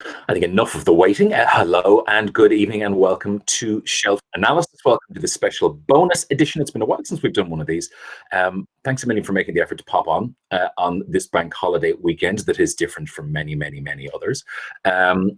I think enough of the waiting. Hello and good evening and welcome to Shelf Analysis. Welcome to this special bonus edition. It's been a while since we've done one of these. Thanks a million for making the effort to pop on this bank holiday weekend that is different from many, many, many others.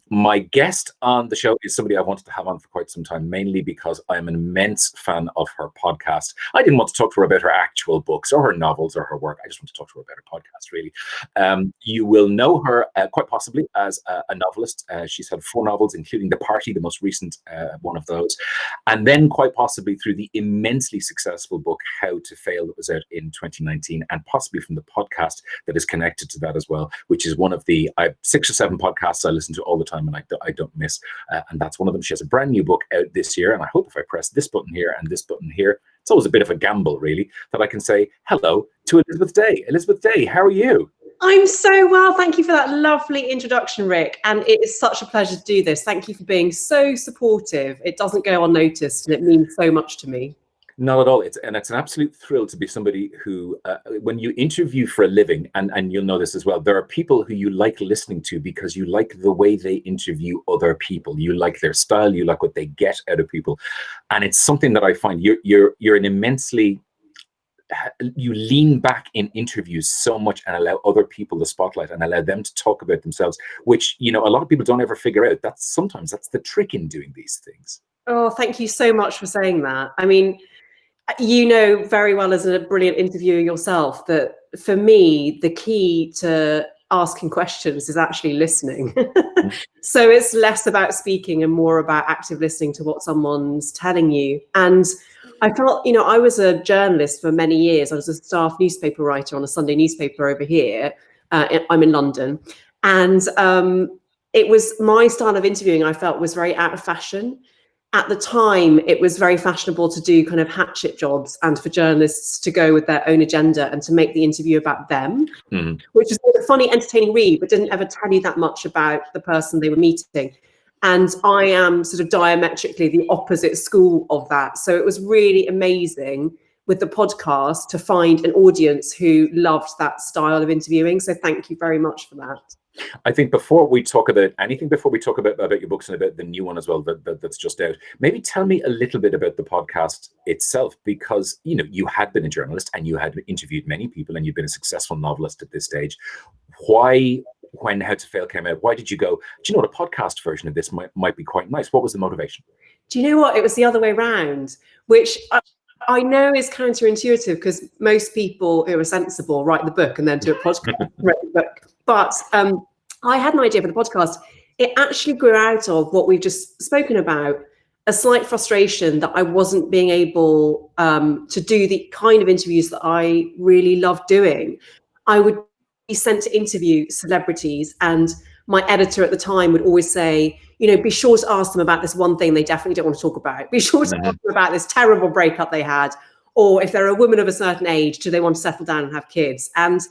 My guest on the show is somebody I wanted to have on for quite some time, mainly because I'm an immense fan of her podcast. I didn't want to talk to her about her actual books or her novels or her work. I just want to talk to her about her podcast, really. You will know her quite possibly as a novelist. She's had 4 novels, including The Party, the most recent one of those. And then quite possibly through the immensely successful book, How to Fail, that was out in 2019, and possibly from the podcast that is connected to that as well, which is one of the 6 or 7 podcasts I listen to all the time and I don't miss. And that's one of them. She has a brand new book out this year. And I hope if I press this button here and this button here, it's always a bit of a gamble, really, that I can say hello to Elizabeth Day. Elizabeth Day, how are you? I'm so well. Thank you for that lovely introduction, Rick. And it is such a pleasure to do this. Thank you for being so supportive. It doesn't go unnoticed and it means so much to me. Not at all. It's an absolute thrill to be somebody who, when you interview for a living, and you'll know this as well, there are people who you like listening to because you like the way they interview other people. You like their style. You like what they get out of people. And it's something that I find you're an immensely... You lean back in interviews so much and allow other people the spotlight and allow them to talk about themselves, which, a lot of people don't ever figure out. Sometimes that's the trick in doing these things. Oh, thank you so much for saying that. I mean, you know very well as a brilliant interviewer yourself that for me, the key to asking questions is actually listening. So it's less about speaking and more about active listening to what someone's telling you. And I felt, I was a journalist for many years. I was a staff newspaper writer on a Sunday newspaper over here. I'm in London. And it was my style of interviewing I felt was very out of fashion. At the time, it was very fashionable to do kind of hatchet jobs and for journalists to go with their own agenda and to make the interview about them, which is a funny, entertaining read, but didn't ever tell you that much about the person they were meeting. And I am sort of diametrically the opposite school of that. So it was really amazing with the podcast to find an audience who loved that style of interviewing. So thank you very much for that. I think before we talk about anything, before we talk about your books and about the new one as well that's just out, maybe tell me a little bit about the podcast itself, because you had been a journalist and you had interviewed many people and you've been a successful novelist at this stage. Why, when How to Fail came out, why did you go, do you know what, a podcast version of this might be quite nice? What was the motivation? Do you know what? It was the other way around, which I know is counterintuitive because most people who are sensible write the book and then do a podcast. Write the book. But I had an idea for the podcast. It actually grew out of what we've just spoken about, a slight frustration that I wasn't being able to do the kind of interviews that I really love doing. I would be sent to interview celebrities and my editor at the time would always say, be sure to ask them about this one thing they definitely don't want to talk about. Be sure to ask them about this terrible breakup they had. Or if they're a woman of a certain age, do they want to settle down and have kids? And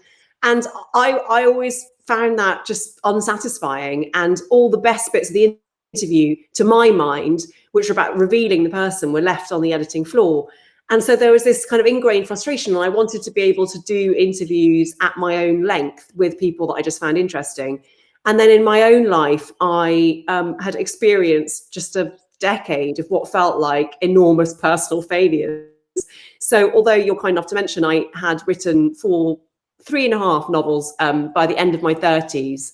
I always found that just unsatisfying. And all the best bits of the interview, to my mind, which were about revealing the person, were left on the editing floor. And so there was this kind of ingrained frustration. And I wanted to be able to do interviews at my own length with people that I just found interesting. And then in my own life, I had experienced just a decade of what felt like enormous personal failures. So although you're kind enough to mention, I had written 3.5 novels by the end of my 30s.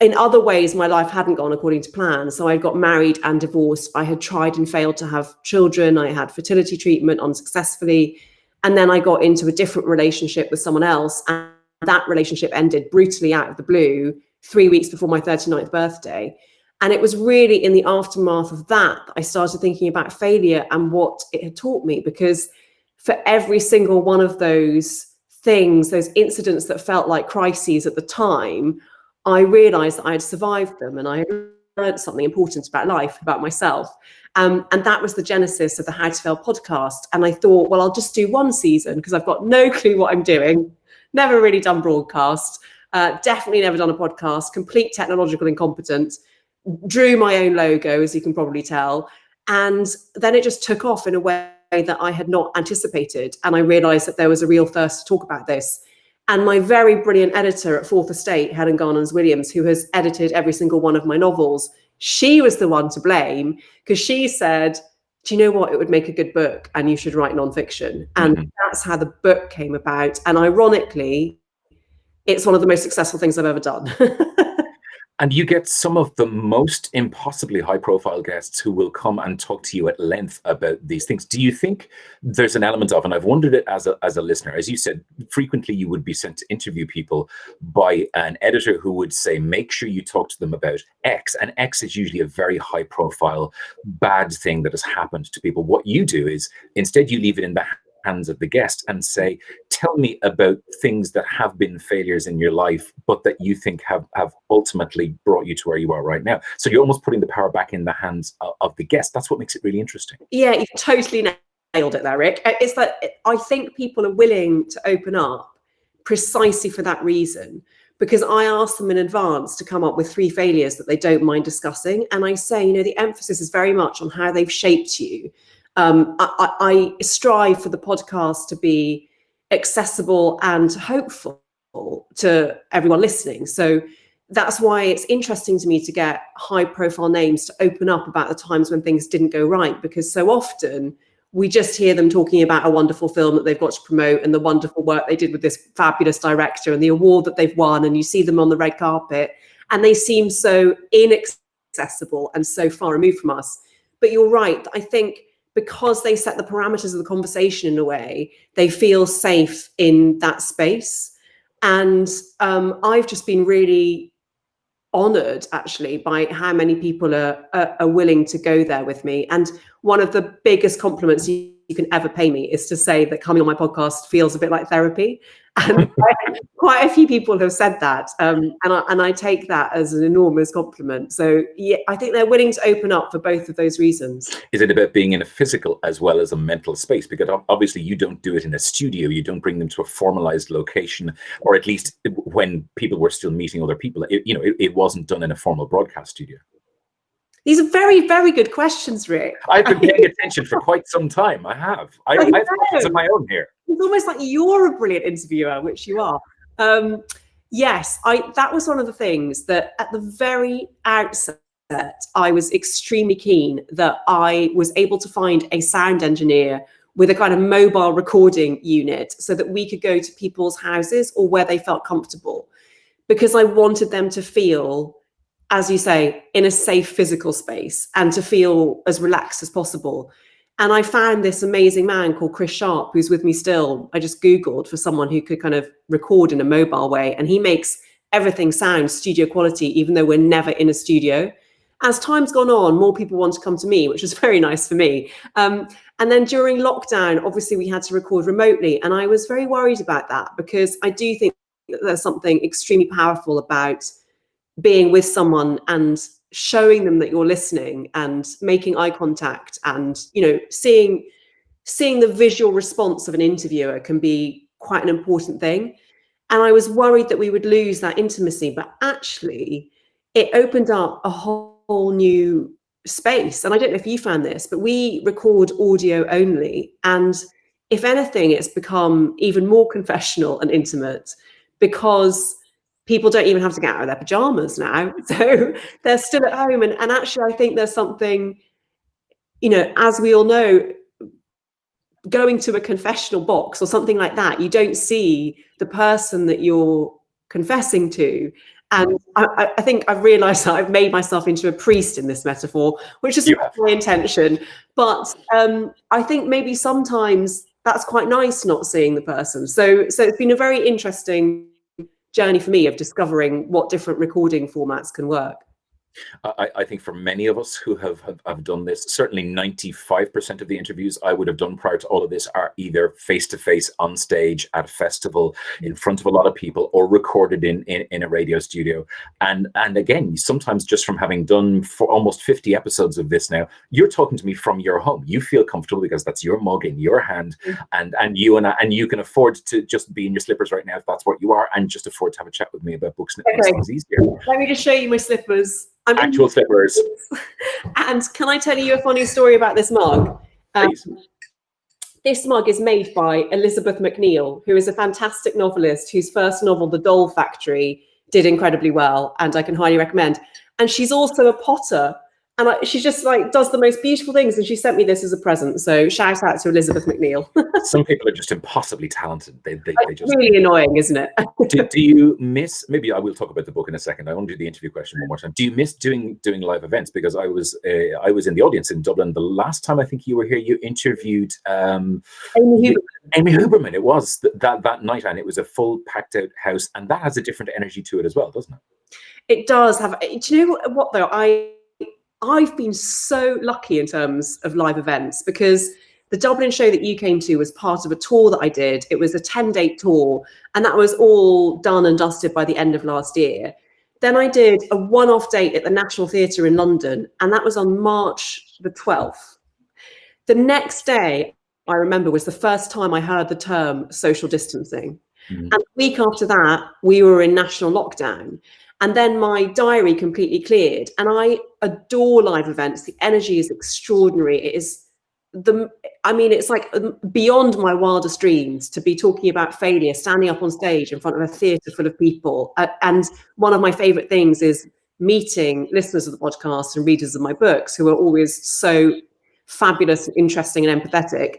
In other ways, my life hadn't gone according to plan. So I got married and divorced. I had tried and failed to have children. I had fertility treatment unsuccessfully. And then I got into a different relationship with someone else. And that relationship ended brutally out of the blue 3 weeks before my 39th birthday. And it was really in the aftermath of that I started thinking about failure and what it had taught me. Because for every single one of those things, those incidents that felt like crises at the time, I realized that I had survived them and I had learned something important about life, about myself. And that was the genesis of the How to Fail podcast. And I thought, well, I'll just do one season because I've got no clue what I'm doing. Never really done broadcast. Definitely never done a podcast. Complete technological incompetence. Drew my own logo, as you can probably tell. And then it just took off in a way that I had not anticipated. And I realized that there was a real thirst to talk about this. And my very brilliant editor at Fourth Estate, Helen Garnons-Williams, who has edited every single one of my novels, she was the one to blame, because she said, do you know what? It would make a good book and you should write nonfiction. And that's how the book came about. And ironically, it's one of the most successful things I've ever done. And you get some of the most impossibly high-profile guests who will come and talk to you at length about these things. Do you think there's an element of, and I've wondered it as a listener, as you said, frequently you would be sent to interview people by an editor who would say, make sure you talk to them about X. And X is usually a very high-profile, bad thing that has happened to people. What you do is, instead you leave it in the hands of the guest and say, tell me about things that have been failures in your life, but that you think have ultimately brought you to where you are right now. So you're almost putting the power back in the hands of the guest. That's what makes it really interesting. Yeah, you've totally nailed it there, Rick. It's that I think people are willing to open up precisely for that reason, because I ask them in advance to come up with 3 failures that they don't mind discussing. And I say, you know, the emphasis is very much on how they've shaped you. I strive for the podcast to be accessible and hopeful to everyone listening. So that's why it's interesting to me to get high profile names to open up about the times when things didn't go right, because so often we just hear them talking about a wonderful film that they've got to promote and the wonderful work they did with this fabulous director and the award that they've won, and you see them on the red carpet and they seem so inaccessible and so far removed from us. But you're right. I think because they set the parameters of the conversation in a way, they feel safe in that space. And I've just been really honored, actually, by how many people are willing to go there with me. And one of the biggest compliments you can ever pay me is to say that coming on my podcast feels a bit like therapy. And quite a few people have said that. And I take that as an enormous compliment. So yeah, I think they're willing to open up for both of those reasons. Is it about being in a physical as well as a mental space? Because obviously you don't do it in a studio. You don't bring them to a formalized location, or at least when people were still meeting other people, it wasn't done in a formal broadcast studio. These are very, very good questions, Rick. I've been paying attention for quite some time. I have. I've questions of my own here. It's almost like you're a brilliant interviewer, which you are. Yes, that was one of the things that at the very outset, I was extremely keen that I was able to find a sound engineer with a kind of mobile recording unit so that we could go to people's houses or where they felt comfortable, because I wanted them to feel, as you say, in a safe physical space and to feel as relaxed as possible. And I found this amazing man called Chris Sharp, who's with me still. I just Googled for someone who could kind of record in a mobile way. And he makes everything sound studio quality, even though we're never in a studio. As time's gone on, more people want to come to me, which was very nice for me. And then during lockdown, obviously we had to record remotely. And I was very worried about that, because I do think that there's something extremely powerful about being with someone and showing them that you're listening and making eye contact, and seeing the visual response of an interviewer can be quite an important thing. And I was worried that we would lose that intimacy, but actually it opened up a whole new space. And I don't know if you found this, but we record audio only, and if anything, it's become even more confessional and intimate, because people don't even have to get out of their pajamas now. So they're still at home. And actually, I think there's something, as we all know, going to a confessional box or something like that, you don't see the person that you're confessing to. And I think I've realized that I've made myself into a priest in this metaphor, which is not my intention. But I think maybe sometimes that's quite nice, not seeing the person. So it's been a very interesting journey for me of discovering what different recording formats can work. I think for many of us who have done this, certainly 95% of the interviews I would have done prior to all of this are either face-to-face on stage at a festival in front of a lot of people, or recorded in a radio studio. And again, sometimes just from having done for almost 50 episodes of this now, you're talking to me from your home. You feel comfortable because that's your mug in your hand, and you can afford to just be in your slippers right now if that's what you are, and just afford to have a chat with me about books. And it makes things easier. Let me just show you my slippers. Actual slippers. And can I tell you a funny story about this mug? This mug is made by Elizabeth McNeil, who is a fantastic novelist whose first novel, The Doll Factory, did incredibly well, and I can highly recommend. And she's also a potter, and she just like does the most beautiful things. And she sent me this as a present. So shout out to Elizabeth McNeil. Some people are just impossibly talented. They just really annoying, isn't it? do you miss? Maybe I will talk about the book in a second. I want to do the interview question one more time. Do you miss doing live events? Because I was in the audience in Dublin the last time I think you were here. You interviewed Amy Huberman. Amy Huberman. It was that night, and it was a full packed out house, and that has a different energy to it as well, doesn't it? It does have. Do you know what though? I've been so lucky in terms of live events, because the Dublin show that you came to was part of a tour that I did. It was a 10-date tour, and that was all done and dusted by the end of last year. Then I did a one-off date at the National Theatre in London, and that was on March the 12th. The next day, I remember, was the first time I heard the term social distancing. And a week after that, we were in national lockdown. And then my diary completely cleared. And I adore live events. The energy is extraordinary. It is it's like beyond my wildest dreams to be talking about failure, standing up on stage in front of a theatre full of people. And one of my favorite things is meeting listeners of the podcast and readers of my books, who are always so fabulous and interesting and empathetic.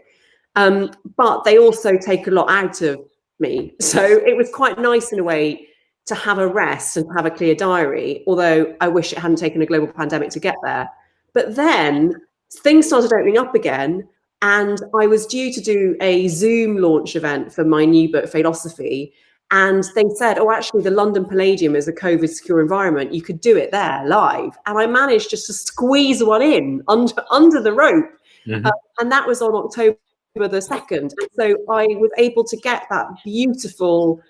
But they also take a lot out of me. So it was quite nice in a way to have a rest and to have a clear diary, although I wish it hadn't taken a global pandemic to get there. But then things started opening up again, and I was due to do a Zoom launch event for my new book, Philosophy. And they said, oh, actually, the London Palladium is a COVID secure environment. You could do it there live. And I managed just to squeeze one in under the rope. Mm-hmm. And that was on October the 2nd. And so I was able to get that beautiful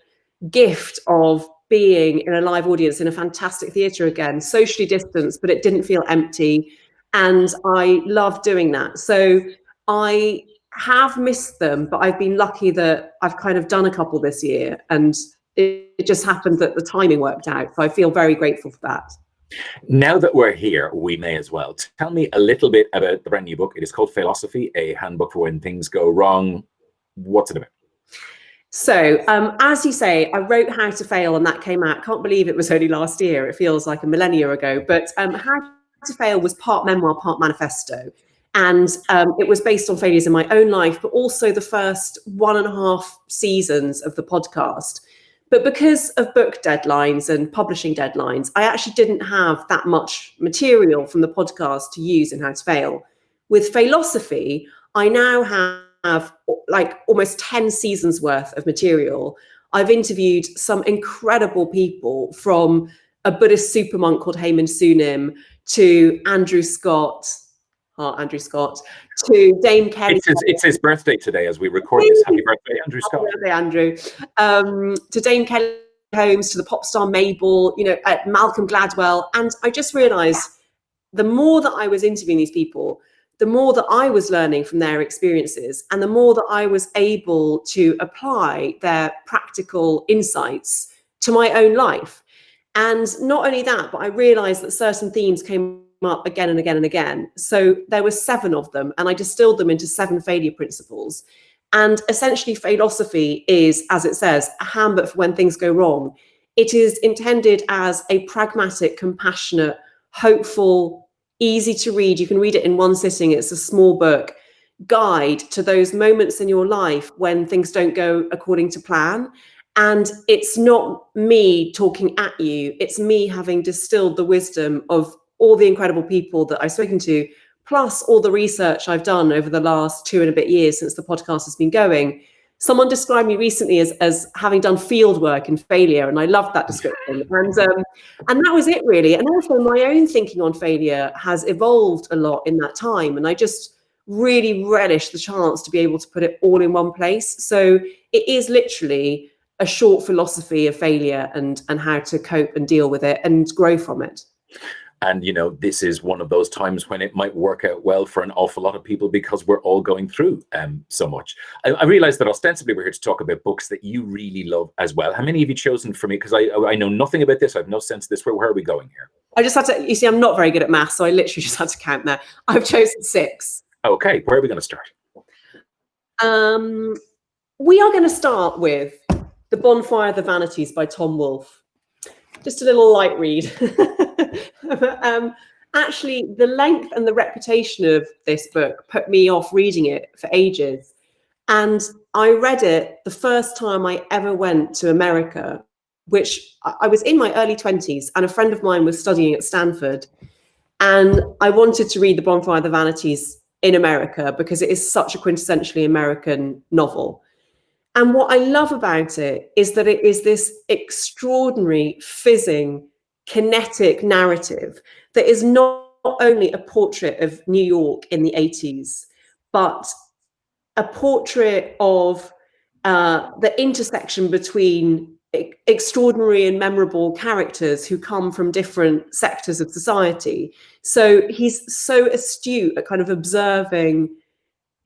gift of being in a live audience in a fantastic theatre again, socially distanced, but it didn't feel empty. And I love doing that. So I have missed them, but I've been lucky that I've kind of done a couple this year, and it just happened that the timing worked out. So I feel very grateful for that. Now that we're here, we may as well. Tell me a little bit about the brand new book. It is called Philosophy, a handbook for when things go wrong. What's it about? So, as you say, I wrote How to Fail, and that came out. Can't believe it was only last year. It feels like a millennia ago. But How to Fail was part memoir, part manifesto. And it was based on failures in my own life, but also the first 1.5 seasons of the podcast. But because of book deadlines and publishing deadlines, I actually didn't have that much material from the podcast to use in How to Fail. With Philosophy, I now have like almost 10 seasons worth of material. I've interviewed some incredible people, from a Buddhist super monk called Heyman Sunim to Andrew Scott, to Dame Kelly. It's his birthday today as we record this. Happy birthday, Andrew Scott. Happy birthday, Andrew. To Dame Kelly Holmes, to the pop star Mabel, Malcolm Gladwell. And I just realized the more that I was interviewing these people, the more that I was learning from their experiences, and the more that I was able to apply their practical insights to my own life. And not only that, but I realized that certain themes came up again and again and again. So there were 7 of them, and I distilled them into 7 failure principles. And essentially, Philosophy is, as it says, a handbook for when things go wrong. It is intended as a pragmatic, compassionate, hopeful, easy to read. You can read it in one sitting. It's a small book guide to those moments in your life when things don't go according to plan. And it's not me talking at you. It's me having distilled the wisdom of all the incredible people that I've spoken to, plus all the research I've done over the last 2 and a bit years since the podcast has been going. Someone described me recently as having done field work in failure, and I loved that description. And that was it, really. And also my own thinking on failure has evolved a lot in that time, and I just really relish the chance to be able to put it all in one place. So it is literally a short philosophy of failure and how to cope and deal with it and grow from it. And, this is one of those times when it might work out well for an awful lot of people, because we're all going through so much. I realize that ostensibly we're here to talk about books that you really love as well. How many have you chosen for me? Because I know nothing about this. I have no sense of this. Where are we going here? I just had to, you see, I'm not very good at maths, so I literally just had to count there. I've chosen 6. Okay. Where are we going to start? We are going to start with The Bonfire, the Vanities by Tom Wolfe. Just a little light read. Actually, the length and the reputation of this book put me off reading it for ages. And I read it the first time I ever went to America, which I was in my early 20s, and a friend of mine was studying at Stanford. And I wanted to read The Bonfire, the Vanities in America because it is such a quintessentially American novel. And what I love about it is that it is this extraordinary, fizzing, kinetic narrative that is not only a portrait of New York in the 80s, but a portrait of the intersection between extraordinary and memorable characters who come from different sectors of society. So he's so astute at kind of observing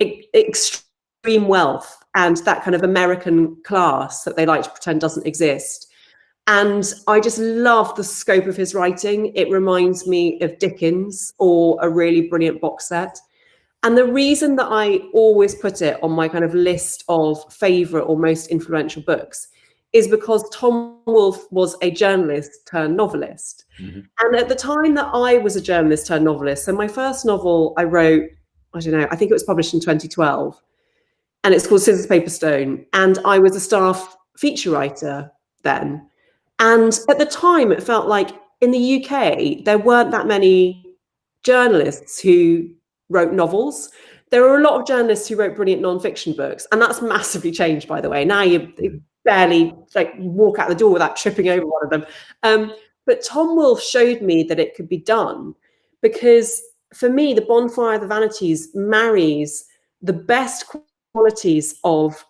extreme wealth and that kind of American class that they like to pretend doesn't exist. And I just love the scope of his writing. It reminds me of Dickens or a really brilliant box set. And the reason that I always put it on my kind of list of favorite or most influential books is because Tom Wolfe was a journalist turned novelist. Mm-hmm. And at the time that I was a journalist turned novelist, so my first novel I wrote, I don't know, I think it was published in 2012, and it's called Scissors, Paper, Stone. And I was a staff feature writer then. And at the time, it felt like in the UK, there weren't that many journalists who wrote novels. There were a lot of journalists who wrote brilliant nonfiction books, and that's massively changed, by the way. Now you barely walk out the door without tripping over one of them. But Tom Wolfe showed me that it could be done, because for me, The Bonfire, the Vanities marries the best qualities of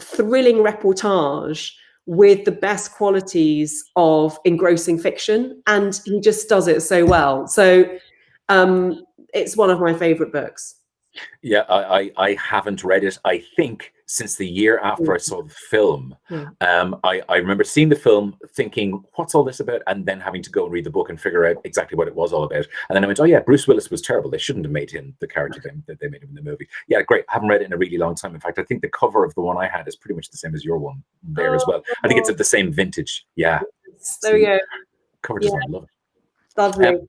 thrilling reportage with the best qualities of engrossing fiction, and he just does it so well. So it's one of my favorite books. Yeah, I haven't read it, I think, since the year after I saw the film. I remember seeing the film, thinking, what's all this about? And then having to go and read the book and figure out exactly what it was all about. And then I went, oh yeah, Bruce Willis was terrible. They shouldn't have made him the character that they made him in the movie. Yeah, great. I haven't read it in a really long time. In fact, I think the cover of the one I had is pretty much the same as your one there as well. I think it's of the same vintage. Yeah. There we go. Cover design, love it. Lovely.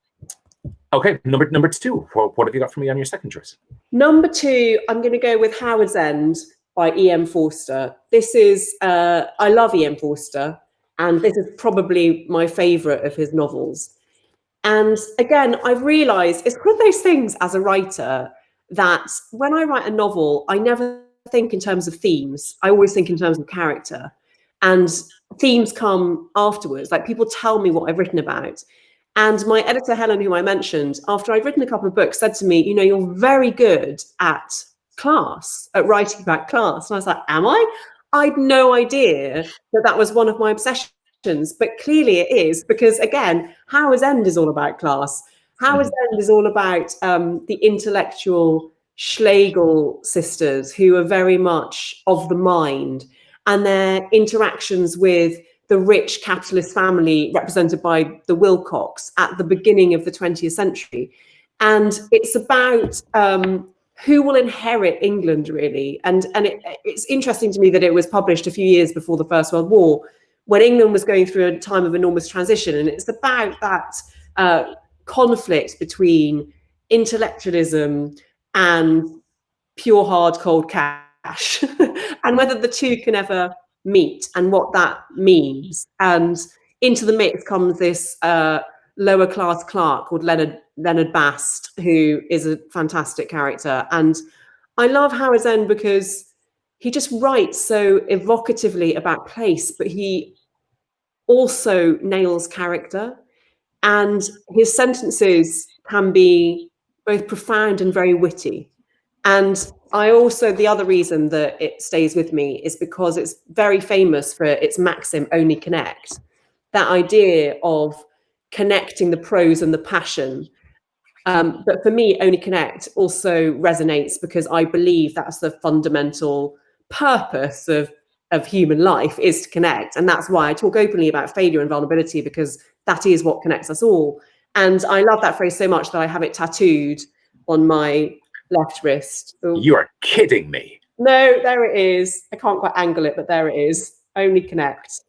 Okay, number two. What have you got for me on your second choice? Number two, I'm going to go with Howard's End by E.M. Forster. This is, I love E.M. Forster, and this is probably my favorite of his novels. And again, I've realized it's one of those things as a writer that when I write a novel, I never think in terms of themes. I always think in terms of character. And themes come afterwards. Like, people tell me what I've written about. And my editor, Helen, whom I mentioned, after I'd written a couple of books, said to me, you know, you're very good at class, at writing about class. And I was like, am I? I'd no idea that that was one of my obsessions, but clearly it is, because again, Howard's End is all about class. Howard's End is all about the intellectual Schlegel sisters who are very much of the mind, and their interactions with the rich capitalist family represented by the Wilcox at the beginning of the 20th century. And it's about who will inherit England, really. And it's interesting to me that it was published a few years before the First World War, when England was going through a time of enormous transition. And it's about that conflict between intellectualism and pure, hard, cold cash, and whether the two can ever meet and what that means. And into the mix comes this lower class clerk called Leonard Bast, who is a fantastic character. And I love Howard's End because he just writes so evocatively about place, but he also nails character, and his sentences can be both profound and very witty. And I also, the other reason that it stays with me is because it's very famous for its maxim, only connect. That idea of connecting the prose and the passion. But for me, only connect also resonates because I believe that's the fundamental purpose of human life, is to connect. And that's why I talk openly about failure and vulnerability, because that is what connects us all. And I love that phrase so much that I have it tattooed on my left wrist. You are kidding me. No, there it is. I can't quite angle it, but there it is. Only connect.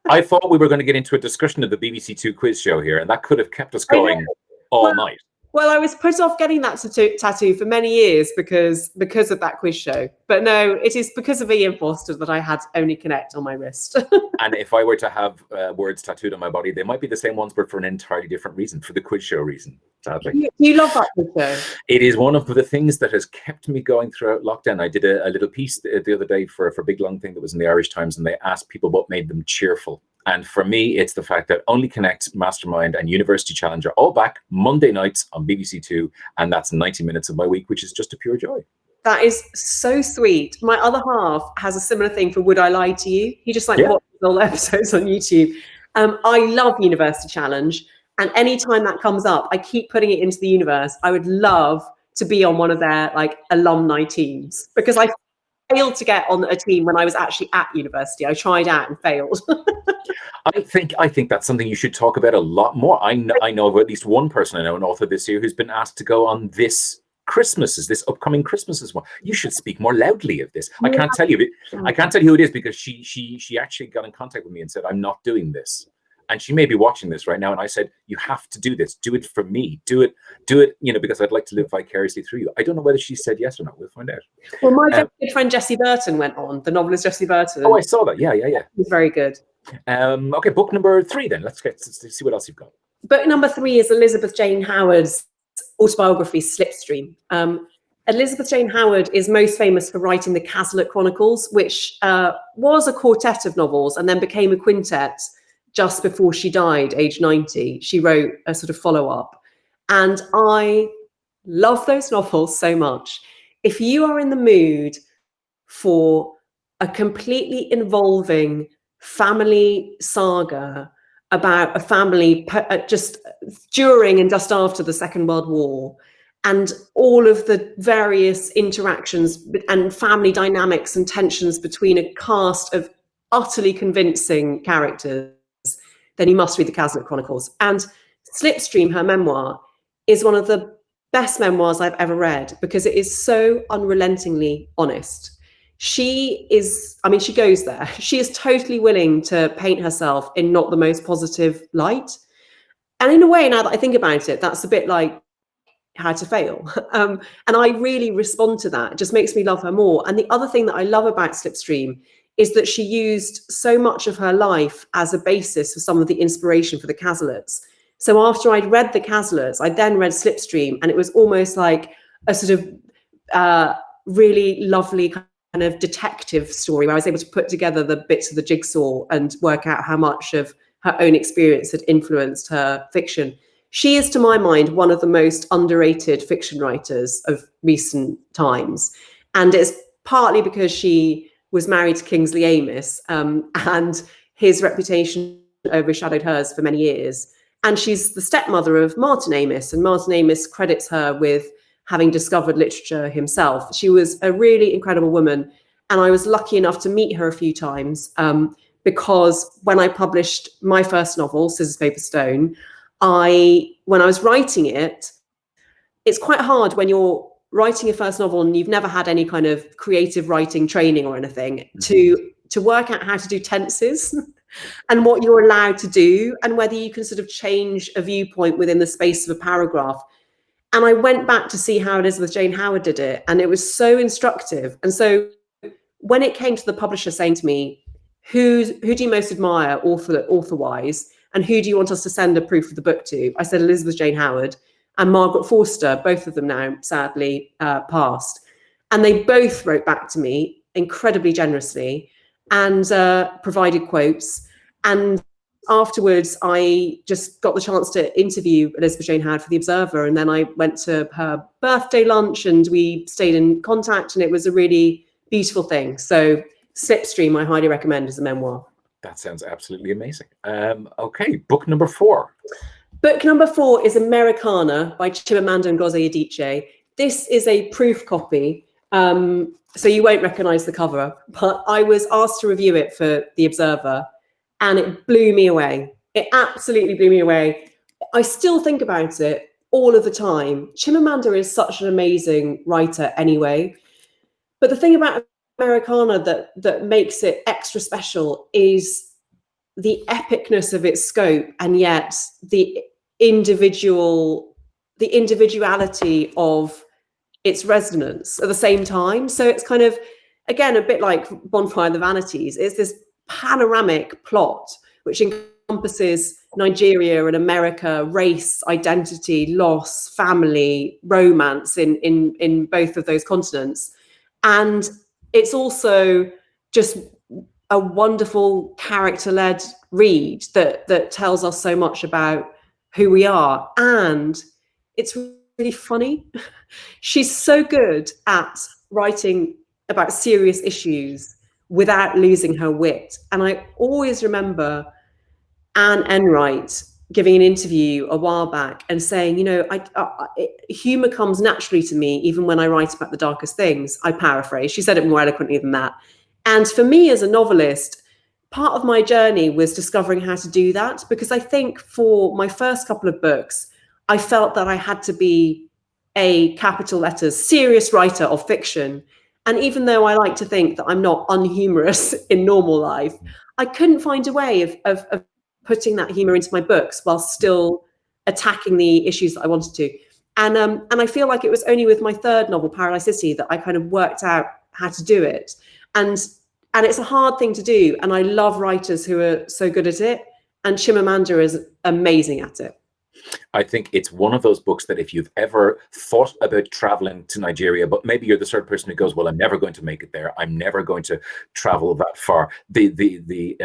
I thought we were going to get into a discussion of the BBC Two quiz show here, and that could have kept us going all night. Well, I was put off getting that tattoo for many years because of that quiz show. But no, it is because of Ian Foster that I had Only Connect on my wrist. And if I were to have words tattooed on my body, they might be the same ones, but for an entirely different reason, for the quiz show reason, sadly. You love that quiz show. It is one of the things that has kept me going throughout lockdown. I did a little piece the other day for a big long thing that was in the Irish Times, and they asked people what made them cheerful. And for me, it's the fact that Only Connect, Mastermind, and University Challenge are all back Monday nights on BBC Two, and that's 90 minutes of my week, which is just a pure joy. That is so sweet. My other half has a similar thing for Would I Lie to You? He just watches all episodes on YouTube. I love University Challenge, and anytime that comes up, I keep putting it into the universe. I would love to be on one of their alumni teams, because I failed to get on a team when I was actually at university. I tried out and failed. I think that's something you should talk about a lot more. I know of at least one person I know, an author this year, who's been asked to go on this upcoming Christmas as well. You should speak more loudly of this. I can't tell you who it is, because she actually got in contact with me and said, I'm not doing this. And she may be watching this right now. And I said, you have to do this. Do it for me. Do it, because I'd like to live vicariously through you. I don't know whether she said yes or not. We'll find out. Well, my very good friend Jessie Burton went on, the novelist Jessie Burton. Oh, I saw that. Yeah. It was very good. Okay, book number 3 then. Let's see what else you've got. Book number 3 is Elizabeth Jane Howard's autobiography, Slipstream. Elizabeth Jane Howard is most famous for writing the Cazalet Chronicles, which was a quartet of novels and then became a quintet just before she died, age 90. She wrote a sort of follow-up. And I love those novels so much. If you are in the mood for a completely involving family saga about a family just during and just after the Second World War, and all of the various interactions and family dynamics and tensions between a cast of utterly convincing characters, then you must read the Cazalet Chronicles. And Slipstream, her memoir, is one of the best memoirs I've ever read, because it is so unrelentingly honest. She goes there. She is totally willing to paint herself in not the most positive light. And in a way, now that I think about it, that's a bit like How to Fail. And I really respond to that. It just makes me love her more. And the other thing that I love about Slipstream is that she used so much of her life as a basis for some of the inspiration for the Cazalets. So after I'd read the Cazalets, I then read Slipstream, and it was almost like a sort of really lovely kind of detective story where I was able to put together the bits of the jigsaw and work out how much of her own experience had influenced her fiction. She is, to my mind, one of the most underrated fiction writers of recent times. And it's partly because she was married to Kingsley Amis, and his reputation overshadowed hers for many years. And she's the stepmother of Martin Amis, and Martin Amis credits her with having discovered literature himself. She was a really incredible woman, and I was lucky enough to meet her a few times, because when I published my first novel, Scissors, Paper, Stone, when I was writing it, it's quite hard when you're writing your first novel and you've never had any kind of creative writing training or anything to work out how to do tenses and what you're allowed to do, and whether you can sort of change a viewpoint within the space of a paragraph. And I went back to see how Elizabeth Jane Howard did it, and it was so instructive. And so when it came to the publisher saying to me, who do you most admire author-wise, and who do you want us to send a proof of the book to? I said Elizabeth Jane Howard and Margaret Forster, both of them now sadly passed. And they both wrote back to me incredibly generously and provided quotes. And afterwards, I just got the chance to interview Elizabeth Jane Howard for The Observer. And then I went to her birthday lunch and we stayed in contact, and it was a really beautiful thing. So Slipstream, I highly recommend as a memoir. That sounds absolutely amazing. Okay, book number 4. Book number 4 is Americana by Chimamanda Ngozi Adichie. This is a proof copy, so you won't recognize the cover, but I was asked to review it for The Observer, and it blew me away. It absolutely blew me away. I still think about it all of the time. Chimamanda is such an amazing writer anyway. But the thing about Americana that makes it extra special is the epicness of its scope, and yet the individuality of its resonance at the same time. So it's kind of, again, a bit like Bonfire and the Vanities. It's this panoramic plot which encompasses Nigeria and America, race, identity, loss, family, romance in both of those continents. And it's also just a wonderful character-led read that tells us so much about who we are. And it's really funny. She's so good at writing about serious issues without losing her wit. And I always remember Anne Enright giving an interview a while back and saying, humor comes naturally to me, even when I write about the darkest things. I paraphrase. She said it more eloquently than that. And for me as a novelist, part of my journey was discovering how to do that, because I think for my first couple of books, I felt that I had to be a capital letters serious writer of fiction. And even though I like to think that I'm not unhumorous in normal life, I couldn't find a way of putting that humor into my books while still attacking the issues that I wanted to. And I feel like it was only with my third novel, Paradise City, that I kind of worked out how to do it. And it's a hard thing to do. And I love writers who are so good at it. And Chimamanda is amazing at it. I think it's one of those books that if you've ever thought about traveling to Nigeria, but maybe you're the sort of person who goes, well, I'm never going to make it there, I'm never going to travel that far. The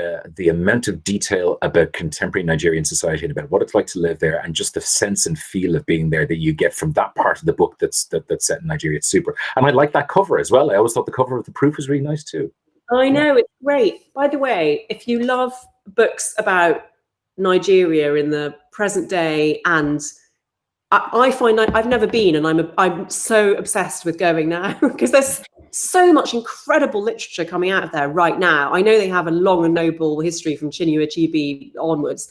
amount of detail about contemporary Nigerian society and about what it's like to live there, and just the sense and feel of being there that you get from that part of the book that's set in Nigeria, it's super. And I like that cover as well. I always thought the cover of the proof was really nice too. I know, it's great. By the way, if you love books about Nigeria in the present day, and I find I've never been, and I'm so obsessed with going now because there's so much incredible literature coming out of there right now. I know they have a long and noble history from Chinua Achebe onwards.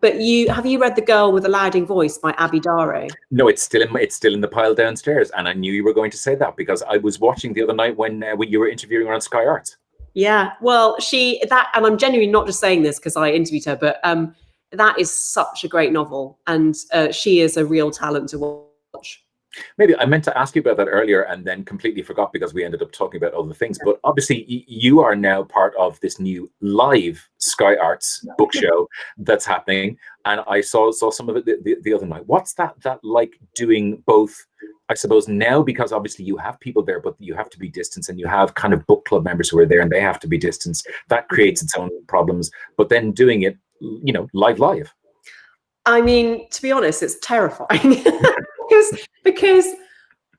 But have you read The Girl with the Louding Voice by Abi Dare? No, it's still in the pile downstairs, and I knew you were going to say that because I was watching the other night when you were interviewing her on Sky Arts. Yeah, well, and I'm genuinely not just saying this because I interviewed her, but that is such a great novel, and she is a real talent to watch. Maybe I meant to ask you about that earlier and then completely forgot because we ended up talking about other things. But obviously, you are now part of this new live Sky Arts book show that's happening, and I saw some of it the other night. What's that like, doing both? I suppose now, because obviously you have people there, but you have to be distanced, and you have kind of book club members who are there and they have to be distanced. That creates its own problems. But then doing it, live. I mean, to be honest, it's terrifying because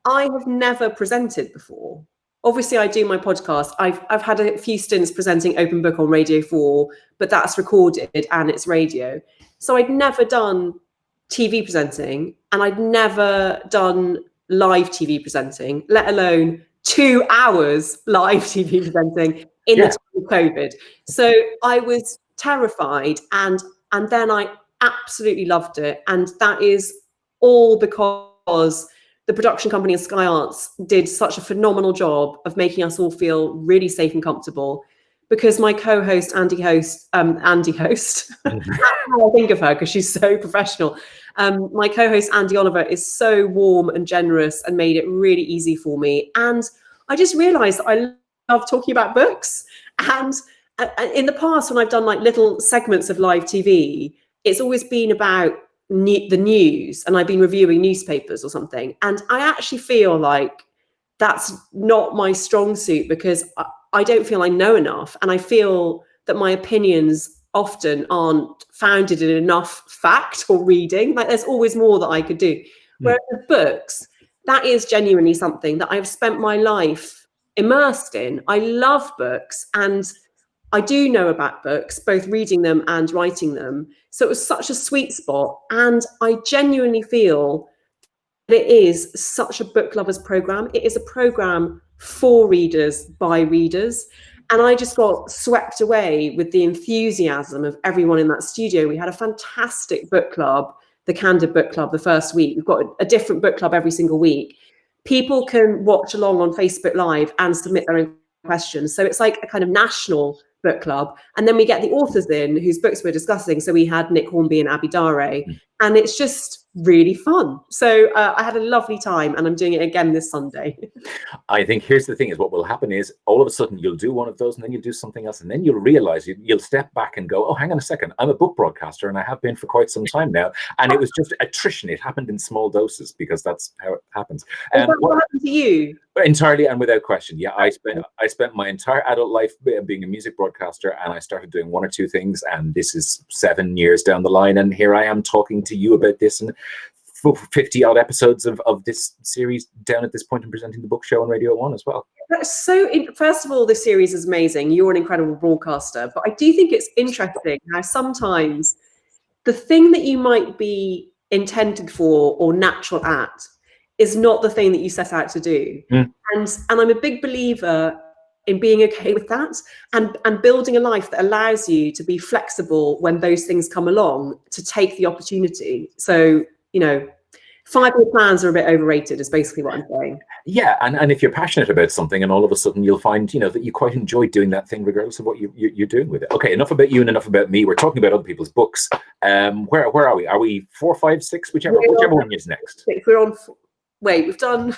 I have never presented before. Obviously, I do my podcast. I've had a few stints presenting Open Book on Radio 4, but that's recorded and it's radio. So I'd never done TV presenting, and I'd never done live TV presenting, let alone 2 hours live TV presenting in the time of COVID. So I was terrified, and then I absolutely loved it. And that is all because the production company of Sky Arts did such a phenomenal job of making us all feel really safe and comfortable. Because my co-host, Andy Host, I think of her because she's so professional. My co-host, Andy Oliver, is so warm and generous and made it really easy for me. And I just realized that I love talking about books. And in the past, when I've done like little segments of live TV, it's always been about the news, and I've been reviewing newspapers or something. And I actually feel like that's not my strong suit, because I don't feel I know enough, and I feel that my opinions often aren't founded in enough fact or reading. Like, there's always more that I could do. Whereas with books, that is genuinely something that I've spent my life immersed in. I love books, and I do know about books, both reading them and writing them. So it was such a sweet spot. And I genuinely feel that it is such a book lovers program. It is a program for readers, by readers. And I just got swept away with the enthusiasm of everyone in that studio. We had a fantastic book club, the Candid Book Club, the first week. We've got a different book club every single week. people can watch along on Facebook Live and submit their own questions. So it's like a kind of national book club. And then we get the authors in whose books we're discussing. So we had Nick Hornby and Abby Dare, and it's just really fun. So I had a lovely time, and I'm doing it again this Sunday. I think here's the thing is what will happen is all of a sudden you'll do one of those and then you'll do something else, and then you'll realize you'll step back and go, oh, hang on a second, I'm a book broadcaster and I have been for quite some time now. And it was just attrition. It happened in small doses because that's how it happens. What happened to you? Entirely and without question. Yeah, I spent my entire adult life being a music broadcaster, and I started doing one or two things, and this is 7 years down the line, and here I am talking to you about this, and 50 odd episodes of this series down at this point, and presenting the book show on Radio 1 as well. First of all, this series is amazing. You're an incredible broadcaster, but I do think it's interesting how sometimes the thing that you might be intended for or natural at is not the thing that you set out to do. And I'm a big believer in being okay with that, and building a life that allows you to be flexible when those things come along, to take the opportunity. So, 5-year plans are a bit overrated is basically what I'm saying. Yeah, and if you're passionate about something and all of a sudden you'll find, that you quite enjoy doing that thing regardless of what you're doing with it. Okay, enough about you and enough about me. We're talking about other people's books. Where are we? Are we 4, 5, 6, whichever one is next? We're on. Wait, we've done.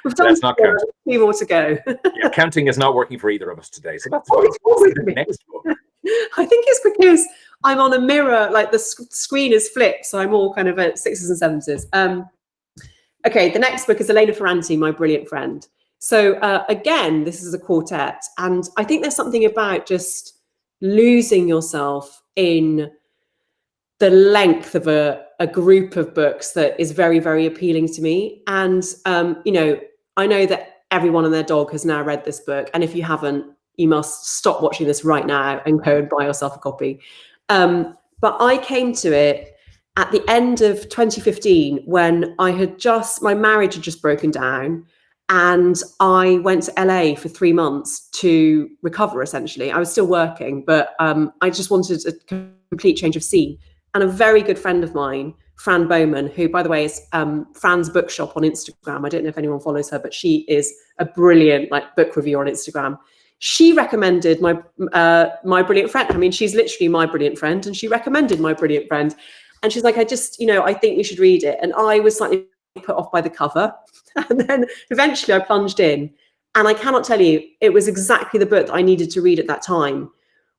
Let's not count. 2 more to go. Yeah, counting is not working for either of us today, so that's fine. What's the next book? I think it's because I'm on a mirror, like the screen is flipped, so I'm all kind of at 6s and 7s. Okay, the next book is Elena Ferrante, My Brilliant Friend. So again, this is a quartet, and I think there's something about just losing yourself in the length of a group of books that is very, very appealing to me. And, I know that everyone and their dog has now read this book. And if you haven't, you must stop watching this right now and go and buy yourself a copy. But I came to it at the end of 2015 when my marriage had just broken down, and I went to LA for 3 months to recover, essentially. I was still working, but I just wanted a complete change of scene. And a very good friend of mine, Fran Bowman, who, by the way, is Fran's Bookshop on Instagram. I don't know if anyone follows her, but she is a brilliant book reviewer on Instagram. She recommended my Brilliant Friend. I mean, she's literally my brilliant friend, and she recommended My Brilliant Friend. And she's like, I think you should read it. And I was slightly put off by the cover. And then eventually I plunged in. And I cannot tell you, it was exactly the book that I needed to read at that time.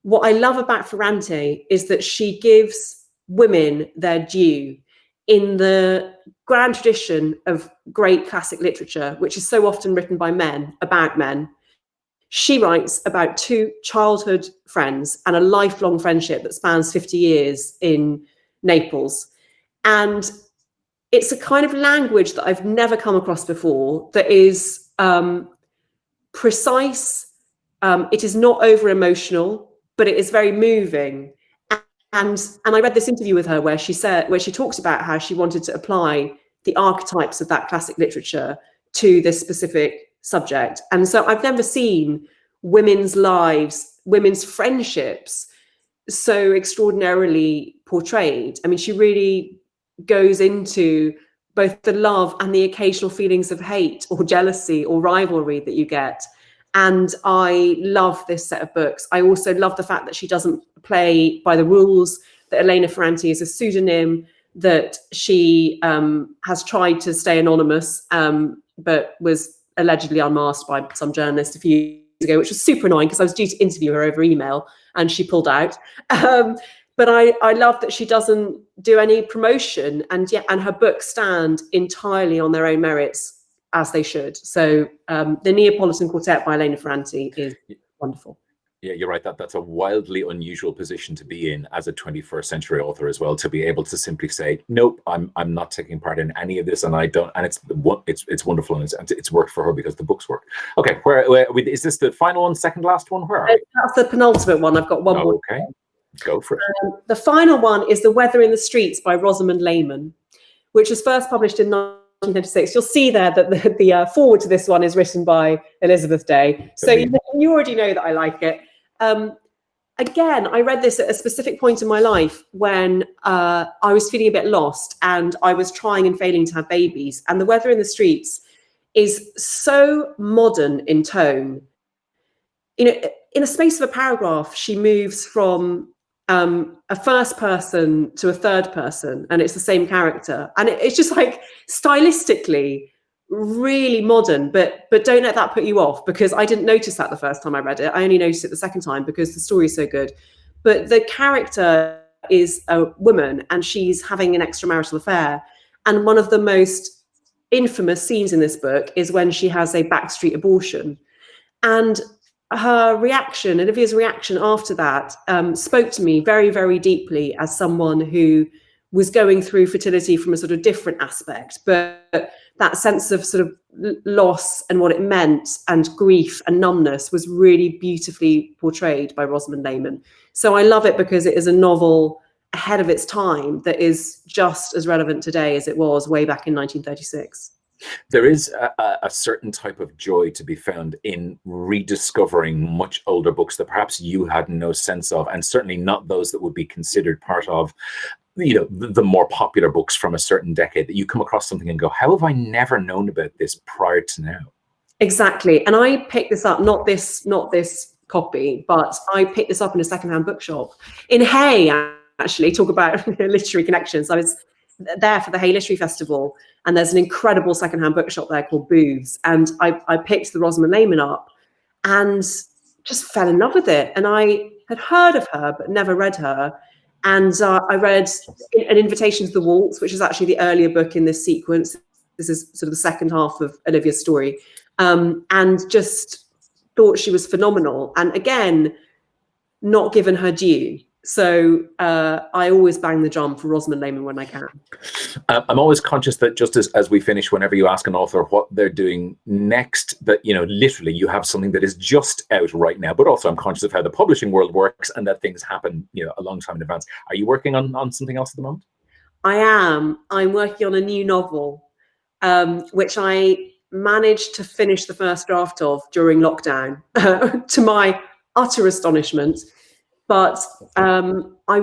What I love about Ferrante is that she gives women their due in the grand tradition of great classic literature, which is so often written by men, about men. She writes about 2 childhood friends and a lifelong friendship that spans 50 years in Naples. And it's a kind of language that I've never come across before that is precise. It is not over emotional, but it is very moving. And I read this interview with her where she talks about how she wanted to apply the archetypes of that classic literature to this specific subject. And so I've never seen women's lives, women's friendships so extraordinarily portrayed. I mean, she really goes into both the love and the occasional feelings of hate or jealousy or rivalry that you get. And I love this set of books. I also love the fact that she doesn't play by the rules, that Elena Ferrante is a pseudonym, that she has tried to stay anonymous, but was allegedly unmasked by some journalist a few years ago, which was super annoying because I was due to interview her over email and she pulled out. But I love that she doesn't do any promotion, and her books stand entirely on their own merits, as they should. So the Neapolitan Quartet by Elena Ferrante is wonderful. Yeah, you're right. That's a wildly unusual position to be in as a 21st century author as well, to be able to simply say, nope, I'm not taking part in any of this, and I don't. And it's wonderful, and it's worked for her because the books work. Okay, where is this the final one, second last one? Where are we? That's the penultimate one. I've got one more. Okay, go for it. The final one is The Weather in the Streets by Rosamund Lehman, which was first published in 1996. You'll see there that the forward to this one is written by Elizabeth Day. So you already know that I like it. Again, I read this at a specific point in my life when I was feeling a bit lost and I was trying and failing to have babies. And The Weather in the Streets is so modern in tone. You know, in a space of a paragraph, she moves from a first person to a third person, and it's the same character, and it's just like stylistically really modern. But don't let that put you off, because I didn't notice that the first time I read it. I only noticed it the second time because the story is so good. But the character is a woman, and she's having an extramarital affair, and one of the most infamous scenes in this book is when she has a backstreet abortion. And her reaction, Olivia's reaction after that, spoke to me very, very deeply as someone who was going through fertility from a sort of different aspect. But that sense of sort of loss and what it meant, and grief and numbness, was really beautifully portrayed by Rosamund Lehmann. So I love it because it is a novel ahead of its time that is just as relevant today as it was way back in 1936. There is a certain type of joy to be found in rediscovering much older books that perhaps you had no sense of, and certainly not those that would be considered part of, you know, the more popular books from a certain decade, that you come across something and go, how have I never known about this prior to now? Exactly. And I picked this up, not this copy, but I picked this up in a secondhand bookshop in Hay, actually. Talk about literary connections. I was there for the Hay Literary Festival, and there's an incredible secondhand bookshop there called Booths, and I picked the Rosamund Lehmann up and just fell in love with it. And I had heard of her but never read her, and I read An Invitation to the Waltz, which is actually the earlier book in this sequence. This is sort of the second half of Olivia's story, and just thought she was phenomenal, and again, not given her due. So I always bang the drum for Rosamund Lehmann when I can. I'm always conscious that just as we finish, whenever you ask an author what they're doing next, that, you know, literally you have something that is just out right now, but also I'm conscious of how the publishing world works and that things happen, you know, a long time in advance. Are you working on something else at the moment? I am. I'm working on a new novel, which I managed to finish the first draft of during lockdown, to my utter astonishment. But I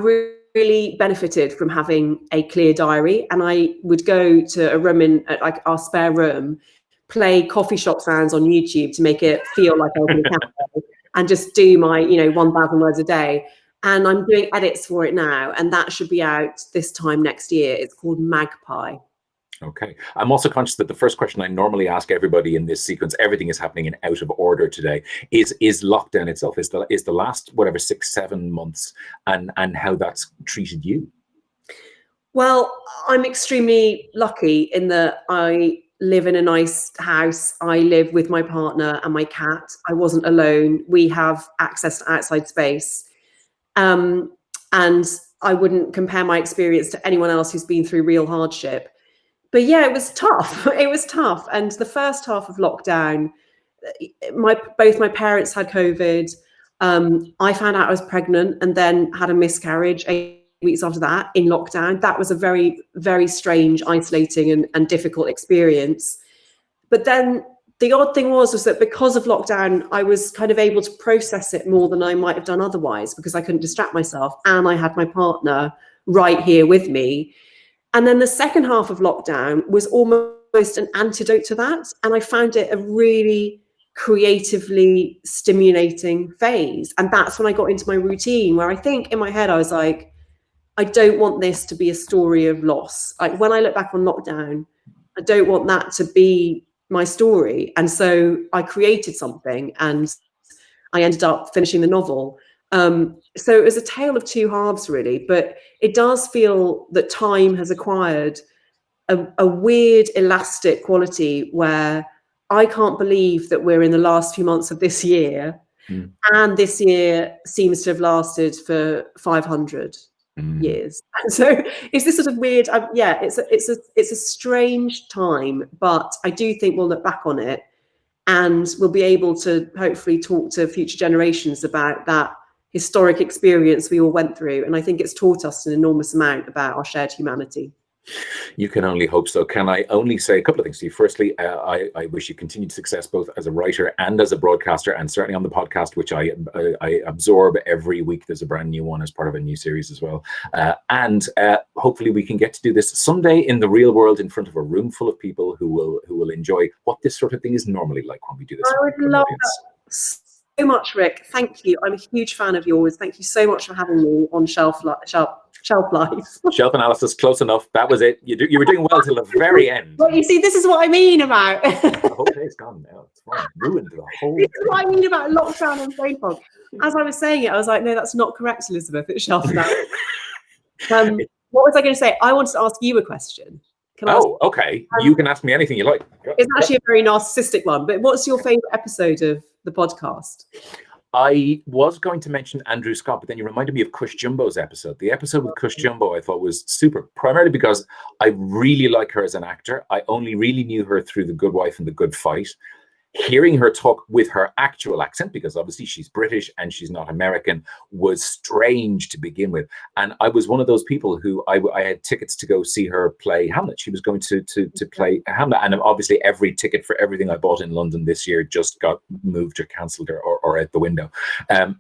really benefited from having a clear diary, and I would go to a room in like our spare room, play coffee shop sounds on YouTube to make it feel like I was in a cafe, and just do my, you know, 1,000 words a day. And I'm doing edits for it now, and that should be out this time next year. It's called Magpie. Okay. I'm also conscious that the first question I normally ask everybody in this sequence, everything is happening in out of order today, is lockdown itself, is the last, whatever, 6-7 months, and how that's treated you. Well, I'm extremely lucky in that I live in a nice house. I live with my partner and my cat. I wasn't alone. We have access to outside space. And I wouldn't compare my experience to anyone else who's been through real hardship. But yeah, it was tough. It was tough. And the first half of lockdown, both my parents had COVID. I found out I was pregnant and then had a miscarriage 8 weeks after that in lockdown. That was a very, very strange, isolating and difficult experience. But then the odd thing was that because of lockdown, I was kind of able to process it more than I might have done otherwise, because I couldn't distract myself, and I had my partner right here with me. And then the second half of lockdown was almost an antidote to that. And I found it a really creatively stimulating phase. And that's when I got into my routine, where I think in my head, I was like, I don't want this to be a story of loss. Like, when I look back on lockdown, I don't want that to be my story. And so I created something, and I ended up finishing the novel. So it was a tale of two halves, really, but it does feel that time has acquired a weird elastic quality, where I can't believe that we're in the last few months of this year, and this year seems to have lasted for 500 years. So it's this sort of weird, yeah, it's a strange time, but I do think we'll look back on it, and we'll be able to hopefully talk to future generations about that historic experience we all went through. And I think it's taught us an enormous amount about our shared humanity. You can only hope so. Can I only say a couple of things to you? Firstly, I wish you continued success both as a writer and as a broadcaster, and certainly on the podcast, which I absorb every week. There's a brand new one as part of a new series as well. And hopefully we can get to do this someday in the real world in front of a room full of people who will enjoy what this sort of thing is normally like when we do this. I would love that so much, Rick. Thank you. I'm a huge fan of yours. Thank you so much for having me on Shelf Life. Shelf analysis, close enough. That was it. You were doing well till the very end. Well, you see, this is what I mean about. The whole day's gone now. It's fine. Ruined the whole thing. This is what I mean about lockdown and brain fog. As I was saying it, I was like, no, that's not correct, Elizabeth. It's Shelf Analysis. What was I going to say? I wanted to ask you a question. Okay. You can ask me anything you like. It's actually a very narcissistic one, but what's your favorite episode of the podcast? I was going to mention Andrew Scott, but then you reminded me of Cush Jumbo's episode. The episode with Cush Jumbo I thought was super, primarily because I really like her as an actor. I only really knew her through The Good Wife and The Good Fight. Hearing her talk with her actual accent, because obviously she's British and she's not American, was strange to begin with. And I was one of those people who I had tickets to go see her play Hamlet. She was going to play Hamlet. And obviously every ticket for everything I bought in London this year just got moved or cancelled or out the window.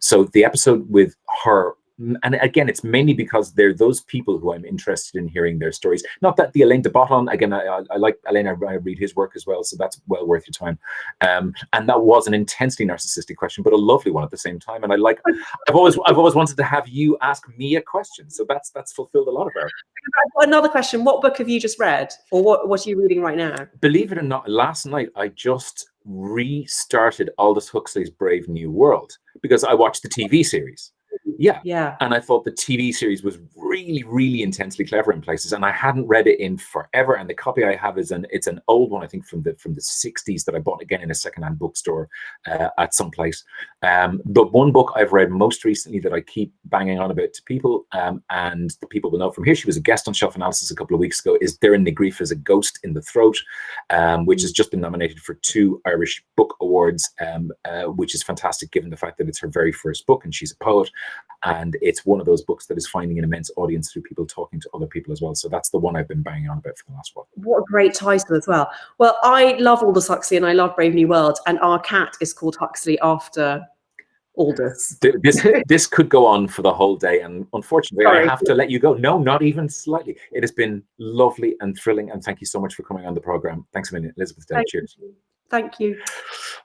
So the episode with her, and again, it's mainly because they're those people who I'm interested in hearing their stories. Not that the Alain de Botton, again, I like Alain, I read his work as well, so that's well worth your time. And that was an intensely narcissistic question, but a lovely one at the same time. And I've always wanted to have you ask me a question, so that's fulfilled a lot of our. Another question: what book have you just read, or what are you reading right now? Believe it or not, last night I just restarted Aldous Huxley's Brave New World because I watched the TV series. Yeah. And I thought the TV series was really, really intensely clever in places, and I hadn't read it in forever. And the copy I have is an old one, I think from the 60s that I bought again in a secondhand bookstore at some place. But one book I've read most recently that I keep banging on about to people, and the people will know from here, she was a guest on Shelf Analysis a couple of weeks ago, is Doireann Ní Ghríofa as A Ghost in the Throat, which has just been nominated for 2 Irish Book Awards, which is fantastic given the fact that it's her very first book and she's a poet. And it's one of those books that is finding an immense audience through people talking to other people as well. So that's the one I've been banging on about for the last while. What a great title as well. Well, I love Aldous Huxley and I love Brave New World. And our cat is called Huxley after Aldous. This could go on for the whole day. And unfortunately, I have to let you go. No, not even slightly. It has been lovely and thrilling. And thank you so much for coming on the program. Thanks a million, Elizabeth. Cheers. Thank you.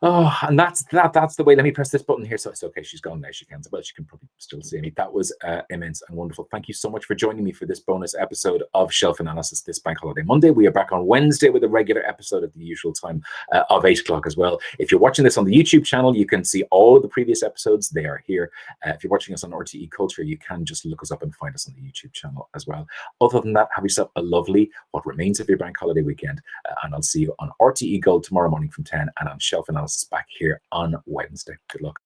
Oh, and that's the way. Let me press this button here. So it's okay. She's gone now. She can. Well, she can probably still see me. That was immense and wonderful. Thank you so much for joining me for this bonus episode of Shelf Analysis this Bank Holiday Monday. We are back on Wednesday with a regular episode at the usual time of 8 o'clock as well. If you're watching this on the YouTube channel, you can see all of the previous episodes. They are here. If you're watching us on RTE Culture, you can just look us up and find us on the YouTube channel as well. Other than that, have yourself a lovely, what remains of your Bank Holiday weekend. And I'll see you on RTE Gold tomorrow morning from 10 and on Shelf Analysis back here on Wednesday. Good luck.